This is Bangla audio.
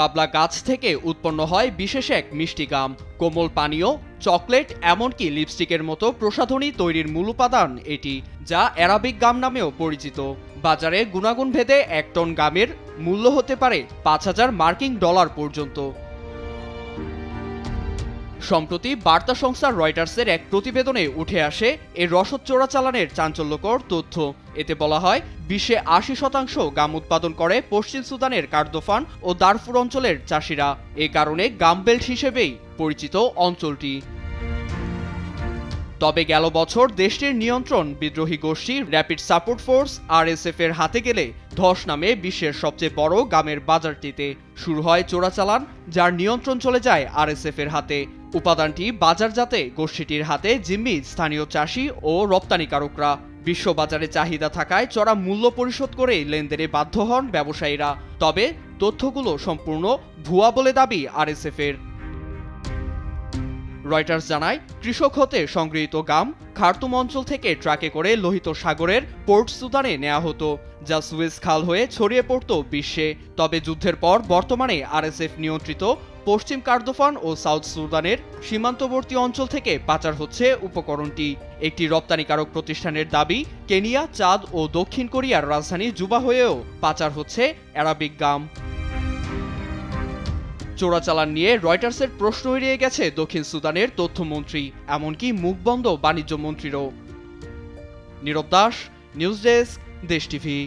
বাবলা গাছ থেকে উৎপন্ন হয় বিশেষ এক মিষ্টি গাম, কোমল পানীয়, চকলেট, এমনকি লিপস্টিকের মতো প্রসাধনী তৈরির মূল উপাদান এটি, যা অ্যারাবিক গাম নামেও পরিচিত। বাজারে গুণাগুণ ভেদে 1 টন গামের মূল্য হতে পারে $৫,০০০ পর্যন্ত। সম্প্রতি বার্তা সংস্থা রয়টার্সের এক প্রতিবেদনে উঠে আসে এর রসদ চোরাচালানের চাঞ্চল্যকর তথ্য। এতে বলা হয়, বিশ্বে ৮০% গাম উৎপাদন করে পশ্চিম সুদানের কার্দোফান ও দারফুর অঞ্চলের চাষিরা। এ কারণে গাম বেল্ট হিসেবেই পরিচিত অঞ্চলটি। তবে গেল বছর দেশটির নিয়ন্ত্রণ বিদ্রোহী গোষ্ঠী র্যাপিড সাপোর্ট ফোর্স RSF এর হাতে গেলে ধস নামে বিশ্বের সবচেয়ে বড় গামের বাজারটিতে। শুরু হয় চোরাচালান, যার নিয়ন্ত্রণ চলে যায় RSF এর হাতে। উপাদানটি বাজারজাতে গোষ্ঠীটির হাতে জিম্মি স্থানীয় চাষি ও রপ্তানিকারকরা। বিশ্ববাজারে চাহিদা থাকায় চড়া মূল্য পরিশোধ করে লেনদেনে বাধ্য হন ব্যবসায়ীরা। তবে তথ্যগুলো সম্পূর্ণ ভুয়া বলে দাবি RSF এর। রয়টার্স জানায়, কৃষক হতে সংগৃহীত গাম খার্তুম অঞ্চল থেকে ট্রাকে করে লোহিত সাগরের পোর্ট সুদানে নেওয়া হতো, যা সুয়েজ খাল হয়ে ছড়িয়ে পড়ত বিশ্বে। তবে যুদ্ধের পর বর্তমানে RSF নিয়ন্ত্রিত পশ্চিম কার্দোফান ও সাউথ সুদানের সীমান্তবর্তী অঞ্চল থেকে পাচার হচ্ছে উপকরণটি। একটি রপ্তানিকারক প্রতিষ্ঠানের দাবি, কেনিয়া, চাদ ও দক্ষিণ কোরিয়ার রাজধানী জুবা হয়েও পাচার হচ্ছে অ্যারাবিক গাম। চোরাচালান নিয়ে রয়টার্সের প্রশ্ন এড়িয়ে গেছে দক্ষিণ সুদানের তথ্যমন্ত্রী, এমনকি মুখবন্ধ বাণিজ্য মন্ত্রীরও। নীরব দাস, নিউজ ডেস্ক, দেশ টিভি।